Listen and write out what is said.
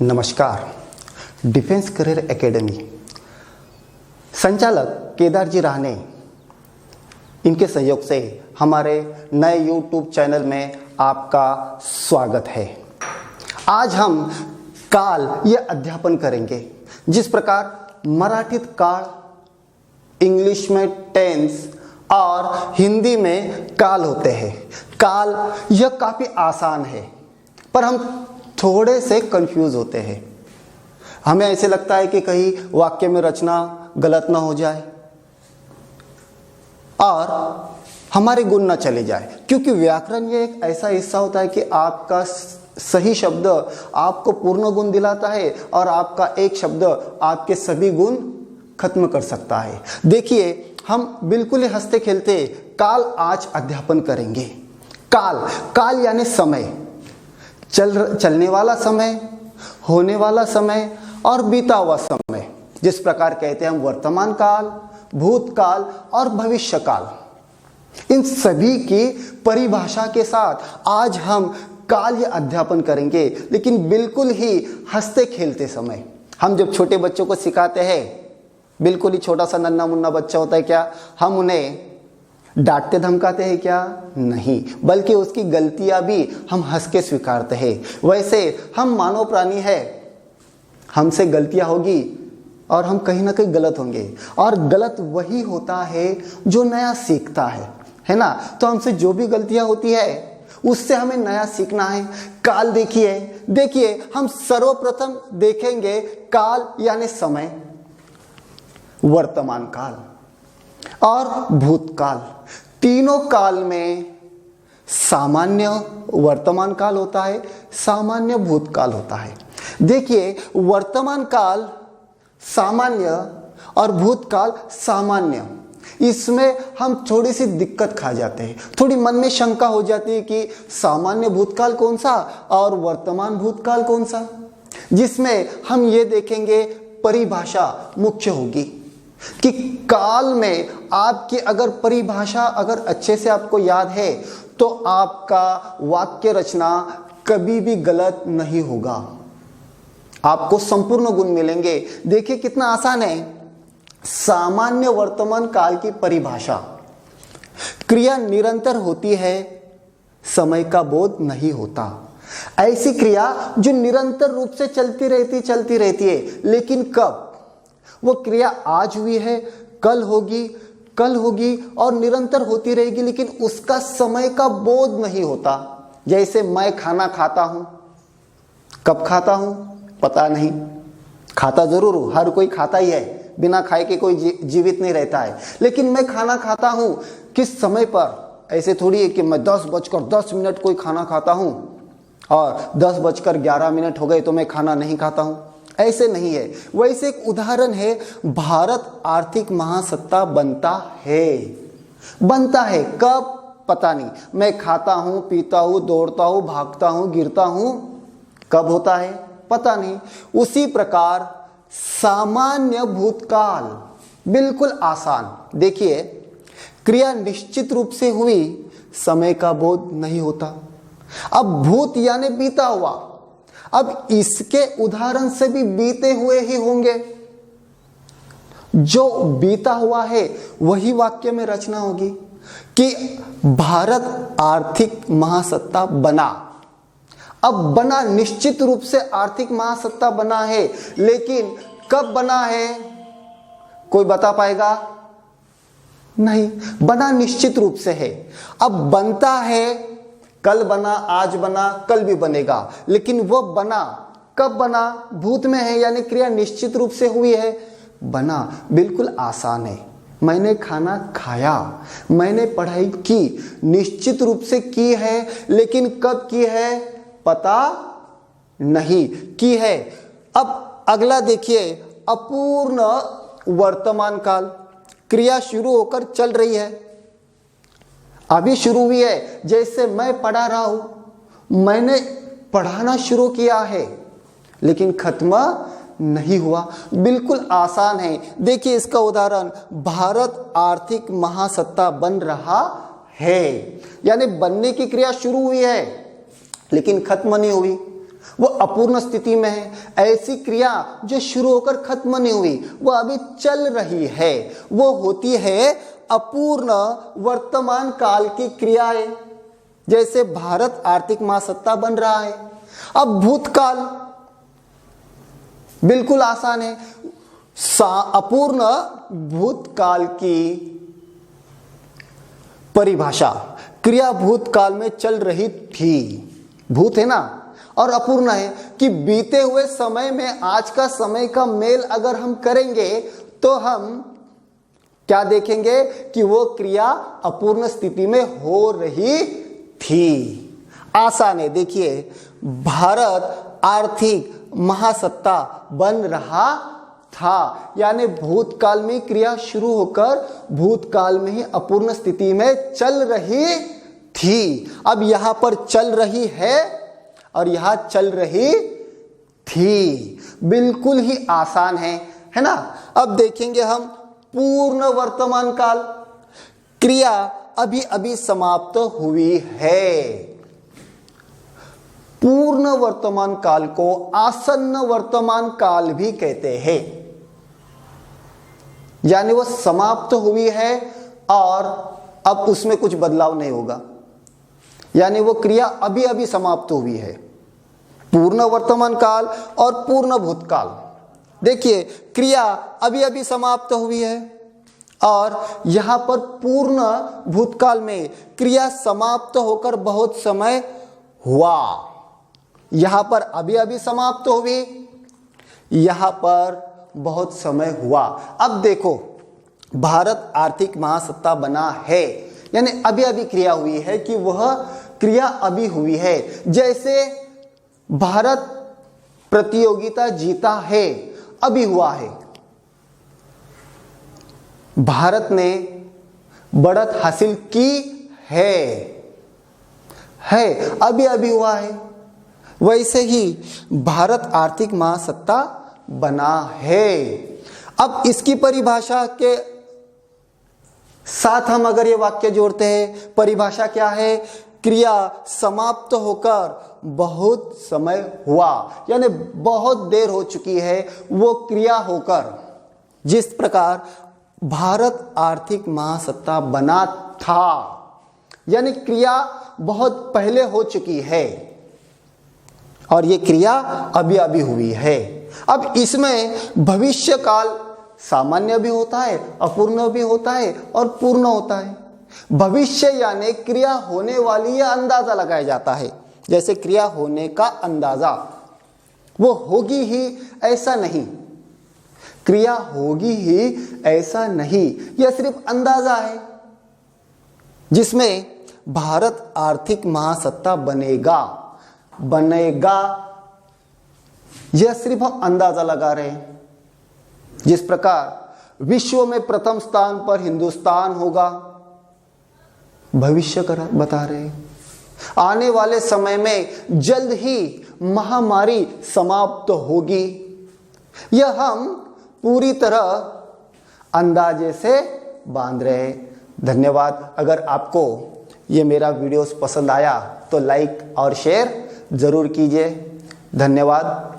नमस्कार। Defence career academy संचालक केदार जी राहने, इनके सहयोग से हमारे नए यूट्यूब चैनल में आपका स्वागत है। आज हम काल यह अध्यापन करेंगे। जिस प्रकार मराठीत काळ, इंग्लिश में टेंस और हिंदी में काल होते हैं। काल यह काफ़ी आसान है, पर हम थोड़े से कंफ्यूज होते हैं। हमें ऐसे लगता है कि कहीं वाक्य में रचना गलत ना हो जाए और हमारे गुण ना चले जाए, क्योंकि व्याकरण ये एक ऐसा हिस्सा होता है कि आपका सही शब्द आपको पूर्ण गुण दिलाता है और आपका एक शब्द आपके सभी गुण खत्म कर सकता है। देखिए, हम बिल्कुल ही हंसते खेलते काल आज अध्यापन करेंगे। काल, काल यानी समय, चलने वाला समय, होने वाला समय और बीता हुआ समय। जिस प्रकार कहते हैं हम वर्तमान काल, भूतकाल और भविष्य काल, इन सभी की परिभाषा के साथ आज हम काल ये अध्यापन करेंगे, लेकिन बिल्कुल ही हंसते खेलते समय। हम जब छोटे बच्चों को सिखाते हैं, बिल्कुल ही छोटा सा नन्हा मुन्ना बच्चा होता है, क्या हम उन्हें डांटते धमकाते हैं? क्या नहीं, बल्कि उसकी गलतियां भी हम हंस के स्वीकारते हैं। वैसे हम मानव प्राणी है, हमसे गलतियां होगी और हम कहीं ना कहीं गलत होंगे, और गलत वही होता है जो नया सीखता है ना। तो हमसे जो भी गलतियां होती है उससे हमें नया सीखना है। काल देखिए हम सर्वप्रथम देखेंगे काल यानी समय, वर्तमान काल और भूतकाल। तीनों काल में सामान्य वर्तमान काल होता है, सामान्य भूतकाल होता है। देखिए, वर्तमान काल सामान्य और भूतकाल सामान्य, इसमें हम थोड़ी सी दिक्कत खा जाते हैं। थोड़ी मन में शंका हो जाती है कि सामान्य भूतकाल कौन सा और वर्तमान भूतकाल कौन सा, जिसमें हम ये देखेंगे परिभाषा मुख्य होगी कि काल में आपकी अगर परिभाषा अगर अच्छे से आपको याद है तो आपका वाक्य रचना कभी भी गलत नहीं होगा, आपको संपूर्ण गुण मिलेंगे। देखिए कितना आसान है। सामान्य वर्तमान काल की परिभाषा, क्रिया निरंतर होती है, समय का बोध नहीं होता। ऐसी क्रिया जो निरंतर रूप से चलती रहती है, लेकिन कब? वो क्रिया आज हुई है, कल होगी और निरंतर होती रहेगी, लेकिन उसका समय का बोध नहीं होता। जैसे मैं खाना खाता हूं, कब खाता हूं पता नहीं, खाता जरूर हूं, हर कोई खाता ही है, बिना खाए के कोई जीवित नहीं रहता है। लेकिन मैं खाना खाता हूं किस समय पर? ऐसे थोड़ी है कि मैं 10:10 कोई खाना खाता हूं और 10:11 हो गए तो मैं खाना नहीं खाता हूं, ऐसे नहीं है। वैसे एक उदाहरण है, भारत आर्थिक महासत्ता बनता है कब पता नहीं, मैं खाता हूं, पीता हूं, दौड़ता हूं, भागता हूं, गिरता हूं, कब होता है पता नहीं। उसी प्रकार सामान्य भूतकाल बिल्कुल आसान। देखिए, क्रिया निश्चित रूप से हुई, समय का बोध नहीं होता। अब भूत यानी बीता हुआ, अब इसके उदाहरण से भी बीते हुए ही होंगे। जो बीता हुआ है वही वाक्य में रचना होगी कि भारत आर्थिक महासत्ता बना। अब बना, निश्चित रूप से आर्थिक महासत्ता बना है, लेकिन कब बना है कोई बता पाएगा? नहीं, बना निश्चित रूप से है। अब बनता है, कल बना, आज बना, कल भी बनेगा, लेकिन वो बना कब बना? भूत में है, यानी क्रिया निश्चित रूप से हुई है, बना। बिल्कुल आसान है। मैंने खाना खाया, मैंने पढ़ाई की, निश्चित रूप से की है, लेकिन कब की है पता नहीं की है। अब अगला देखिए, अपूर्ण वर्तमान काल, क्रिया शुरू होकर चल रही है, अभी शुरू हुई है। जैसे मैं पढ़ा रहा हूं, मैंने पढ़ाना शुरू किया है, लेकिन खत्म नहीं हुआ। बिल्कुल आसान है। देखिए इसका उदाहरण, भारत आर्थिक महासत्ता बन रहा है, यानी बनने की क्रिया शुरू हुई है लेकिन खत्म नहीं हुई। वो अपूर्ण स्थिति में है। ऐसी क्रिया जो शुरू होकर खत्म नहीं हुई, वो अभी चल रही है, वो होती है अपूर्ण वर्तमान काल की क्रियाएं। जैसे भारत आर्थिक महासत्ता बन रहा है। अब भूतकाल बिल्कुल आसान है। अपूर्ण भूतकाल की परिभाषा, क्रिया भूतकाल में चल रही थी, भूत है ना, और अपूर्ण है कि बीते हुए समय में आज का समय का मेल अगर हम करेंगे तो हम क्या देखेंगे कि वो क्रिया अपूर्ण स्थिति में हो रही थी। आसान है। देखिए, भारत आर्थिक महासत्ता बन रहा था, यानी भूतकाल में क्रिया शुरू होकर भूतकाल में ही अपूर्ण स्थिति में चल रही थी। अब यहां पर चल रही है और यहां चल रही थी, बिल्कुल ही आसान है ना। अब देखेंगे हम पूर्ण वर्तमान काल। क्रिया अभी अभी समाप्त हुई है। पूर्ण वर्तमान काल को आसन्न वर्तमान काल भी कहते हैं, यानी वो समाप्त हुई है और अब उसमें कुछ बदलाव नहीं होगा, यानी वो क्रिया अभी अभी समाप्त हुई है। पूर्ण वर्तमान काल और पूर्ण भूतकाल। देखिए, क्रिया अभी अभी समाप्त हुई है और यहां पर पूर्ण भूतकाल में क्रिया समाप्त होकर बहुत समय हुआ। यहां पर अभी अभी समाप्त हुई, यहां पर बहुत समय हुआ। अब देखो, भारत आर्थिक महासत्ता बना है, यानी अभी अभी क्रिया हुई है कि वह क्रिया अभी हुई है। जैसे भारत प्रतियोगिता जीता है, अभी हुआ है। भारत ने बढ़त हासिल की है अभी अभी हुआ है। वैसे ही भारत आर्थिक महासत्ता बना है। अब इसकी परिभाषा के साथ हम अगर ये वाक्य जोड़ते हैं, परिभाषा क्या है? क्रिया समाप्त होकर बहुत समय हुआ, यानी बहुत देर हो चुकी है वो क्रिया होकर। जिस प्रकार भारत आर्थिक महासत्ता बना था, यानी क्रिया बहुत पहले हो चुकी है और ये क्रिया अभी अभी हुई है। अब इसमें भविष्य काल सामान्य भी होता है, अपूर्ण भी होता है और पूर्ण होता है। भविष्य यानी क्रिया होने वाली या अंदाजा लगाया जाता है। जैसे क्रिया होने का अंदाजा, वो होगी ही ऐसा नहीं, क्रिया होगी ही ऐसा नहीं, यह सिर्फ अंदाजा है जिसमें भारत आर्थिक महासत्ता बनेगा यह सिर्फ हम अंदाजा लगा रहे हैं। जिस प्रकार विश्व में प्रथम स्थान पर हिंदुस्तान होगा, भविष्य बता रहे हैं। आने वाले समय में जल्द ही महामारी समाप्त होगी, यह हम पूरी तरह अंदाजे से बांध रहे हैं। धन्यवाद। अगर आपको ये मेरा वीडियोस पसंद आया तो लाइक और शेयर जरूर कीजिए। धन्यवाद।